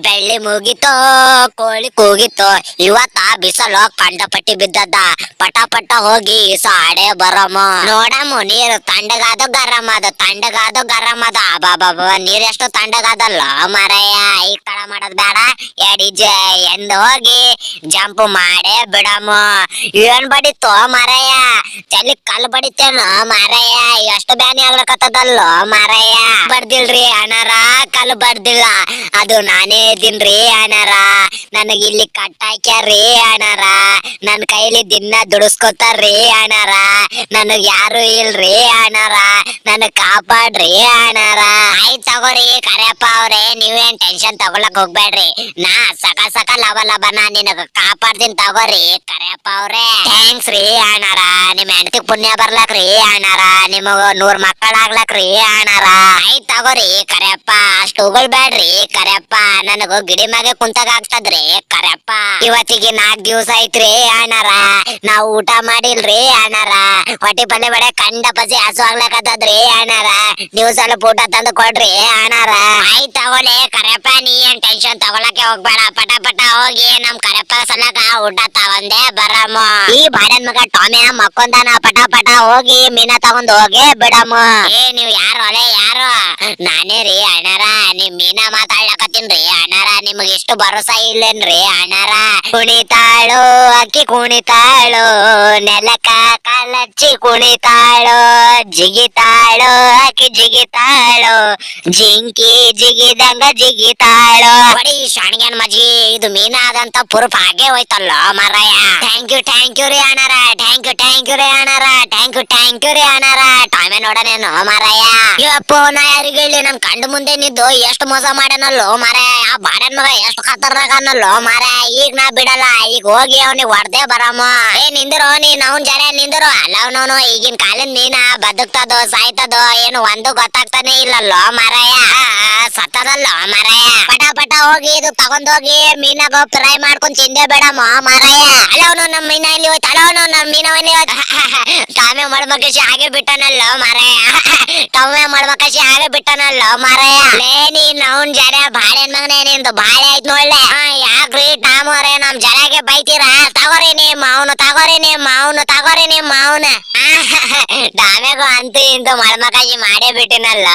ಬೆಳ್ಳಿ ಮುಗಿತೋ ಕೋಳಿ ಕೂಗಿತೋ ಇವತ್ತ ಬಿಸಲು ಕಂಡಪಟ್ಟಿ ಬಿದ್ದದ ಪಟ ಪಟ ಹೋಗಿ ಸಾಡೆ ಬರಮ ನೋಡಮ್ಮ ನೀರು ತಣ್ಣಗಾದ ಗರಂ ಅದ ತಣ್ಣಗಾದ ಗರಂ ಅದ ಬಾಬಾ ನೀರ್ ಎಷ್ಟು ತಣ್ಣಗಾದಲ್ಲ ಮರಯ್ಯ ಈಗ ತಡ ಮಾಡೋದ್ ಬೇಡ ಎಡಿಜೆ ಎಂದು ಹೋಗಿ ಜಂಪ್ ಮಾಡೇ ಬಿಡಮ್ಮ ಏನ್ ಬಡಿತೋ ಮರಯ್ಯ ತಲಿ ಕಲ್ ಬಡಿತೇನೋ ಮರಯ್ಯ ಎಷ್ಟು ಬ್ಯಾನಿ ಆಗ್ಲಕತ್ತದಲ್ಲ ಮರಯ್ಯ ಬರ್ದಿಲ್ರಿ ಅನಾರ ಕಲ್ ಬರ್ದಿಲ್ಲ ಅದು ನಾನೇ ಇದೀನ್ರಿ ಅನಾರ ನನಗ ಇಲ್ಲಿ ಕಟ್ಟಾಕ್ಯಾರ್ರಿ ಅನಾರ ನನ್ ಕೈಲಿ ದಿನ ದುಡಿಸ್ಕೊತಾರ್ರಿ ಅನಾರ ನನಗ್ ಯಾರು ಇಲ್ರಿ ಅನಾರ ನನಗ್ ಕಾಪಾಡ್ರಿ ಅನಾರ ಆಯ್ತ್ ತಗೋರಿ ಕರೆಯಪ್ಪ ಅವ್ರೆ ನೀವೇನ್ ಟೆನ್ಷನ್ ತಗೊಳಕ್ ಹೋಗ್ಬೇಡ್ರಿ ನಾ ಸಕ ಸಕ ಲವ ಲಬನ ನಿನಗ ಕಾಪಾಡ್ತೀನಿ ತಗೋರಿ ಕರೆಯಪ್ಪ ಅವ್ರೆ ಥ್ಯಾಂಕ್ಸ್ ರೀ ಅನಾರ ನಿಮ್ ಹೆಂಡತಿಗ್ ಪುಣ್ಯ ಬರ್ಲಕ್ರಿ ಅನಾರ ನಿಮಗ 100 ಮಕ್ಕಳಾಗ್ಲಕ್ರಿ ಅನಾರ ಆಯ್ತ್ ತಗೋರಿ ಕರೆಯಪ್ಪ ಅಷ್ಟು ಉಗುಳ್ಬೇಡ್ರಿ ಕರೆಯಪ್ಪ ನನಗ ಗಿಡಿ ಮ್ಯಾಗೆ ಕುಂತಾಗ ಆಗ್ತದ್ರಿ ಕರೆಯಪ್ಪ ಇವತ್ತಿಗೆ 4 ದಿವಸ ಐತ್ರಿ ಅನಾರ ನಾವ್ ಊಟ ಮಾಡಿಲ್ರಿ ಅನಾರ ಹೊಟ್ಟಿ ಪಲ್ಲೆ ಬಡೆ ಕಂಡ ಪಸಿ ಹಸು ಆಗ್ಲಕತ್ತದ್ರಿ ಅನಾರ ನೀವು ಸ್ವಲ್ಪ ಊಟ ತಂದು ಕೊಡ್ರಿ ಅನಾರ ಆಯ್ತ್ ತಗೊಳ್ಳಿ ಕರೆಯಪ್ಪ ನೀ ಏನ್ ಟೆನ್ಷನ್ ತಗೊಳಕ್ಕೆ ಹೋಗ್ಬೇಡ ಪಟ ಪಟ ಹೋಗಿ ನಮ್ ಕರೆಯಪ್ಪ ಸಲಕ ಊಟ ತಗೊಂಡೆ ಬರಮ್ಮ ಈ ಬಾಡನ್ ಮಗ ಟಾಮಿ ಮಕ್ಕೊಂದಾನ ಪಟ ಪಟ ಹೋಗಿ ಮೀನ ತಗೊಂಡ್ ಹೋಗಿ ಬಿಡಮ್ಮ ಏ ನೀವ್ ಯಾರು ಅಲೆ ಯಾರು ನಾನೇ ರೀ ಅಣ್ಣಾರ ನಿಮ್ ಮೀನಾ ಮಾತಾಡ್ಲಕತ್ತೀನ್ರಿ ಅಣ್ಣಾರ ನಿಮಗ್ ಎಷ್ಟು ಭರೋಸಾ ಇಲ್ಲೇನ್ರಿ ಅಣ್ಣಾರ ಕುಣಿತಾಳು ಅಕ್ಕಿ ಕುಣಿತಾಳು ನೆಲಕ ಕಾಲಚ್ಚಿ ಕುಣಿತಾಳು ಜಿಗಿತಾಳು ಅಕ್ಕಿ ಜಿಗಿತಾಳು ಜಿಂಕಿ ಜಿಗಿದಂಗ ಜಿಗಿತಾಳು ಬಡಿ ಶಾಣಿಗ್ಯಾನ್ ಮಜಿ ಇದು ಮೀನಾ ಅದಂತ ಪುರುಪ್ ಹಾಗೆ ಹೋಯ್ತಲ್ಲ ಮಾರಾಯ ಥ್ಯಾಂಕ್ ಯು ರೀ ಅಣ್ಣಾರ ಥ್ಯಾಂಕ್ ಯು ರೀ ಅಣ್ಣಾರ ಥ್ಯಾಂಕ್ ಯು ರೀ ಅಣ್ಣಾರ ಟಾಮೆ ನೋಡನೇನು ಮಾರಾಯ ಯಪ್ಪ ನಾ ಯಾರಿಗೆ ಹೇಳಿ ನನ್ ಕಂಡು ಮುಂದೆ ನಿದ್ದು ಎಷ್ಟು ಮೋಸ ಮಾಡ್ಯಾನಲ್ಲೋ ಮಾರಾಯ ಆ ಬಾಡನ್ ಮಗ ಎಷ್ಟು ಖತರ್ನಾಕ್ ಅನ್ನಲ್ಲೋ ಮಾರಾಯ ಈಗ ನಾ ಬಿಡಲ್ಲ ಈಗ ಹೋಗಿ ಅವ್ನಿಗೆ ಹೊಡ್ದೆ ಬರಮ್ಮ ಏ ನಿಂದಿರೋ ನೀನ್ ಅವ್ನ್ ಜರ ನಿಂದಿರೋ ಅಲ್ಲ ಅವನವನು ಈಗಿನ ಕಾಲಿನ ಮೀನ ಬದುಕ್ತದೋ ಸಾಯ್ತದೋ ಏನು ಒಂದು ಗೊತ್ತಾಗ್ತಾನೆ ಇಲ್ಲಲ್ಲೋ ಮಾರಾಯ ಸತ್ತದಲ್ಲೋ ಮಾರಾಯ ಪಟ ಪಟ ಹೋಗಿ ಇದು ತಗೊಂಡೋಗಿ ಮೀನಾಗ ಫ್ರೈ ಮಾಡ್ಕೊಂಡ್ ತಿಂದೆ ಬೇಡಮ್ಮ ಮಾರಾಯ ಅಲ್ಲ ಅವನು ನಮ್ ಮೀನ ಇಲ್ಲಿ ಹೋಯ್ತು ಅಲ್ಲ ಅವನು ನಮ್ ಮೀನ ಇಲ್ಲಿ ಹೋಯ್ತು ಟಾಮೆ ಮಡ್ಮಕಶಿ ಹಾಗೆ ಬಿಟ್ಟನಲ್ಲ ಮಾರಾಯ ಟಾಮೆ ಮಡ್ಮಕಶಿ ಹಾಗೆ ಬಿಟ್ಟನಲ್ಲ ಮಾರಾಯ ಲೇ ನೀನ್ ಅವ್ನ್ ಜರ ಬಾಳೆನ್ ಮಗನೇ ನಿಂದು ಬಾಳೆ ಆಯ್ತು ನೋಡ್ಲೆ ಯಾಕ್ರಿ ಟಾಮೋರೆ ನಮ್ ಜರಗೆ ಬೈತೀರಾ ತಗೋರಿ ನಿಮ್ಮ ಅವನು ತಗೋರಿ ನಿಮ್ಮ ಅವನು ಟಾಮೆಗೂ ಅಂತೂ ಇಂತೂ ಮಡ್ಮಕಶಿ ಮಾಡೇ ಬಿಟ್ಟಿನಲ್ಲ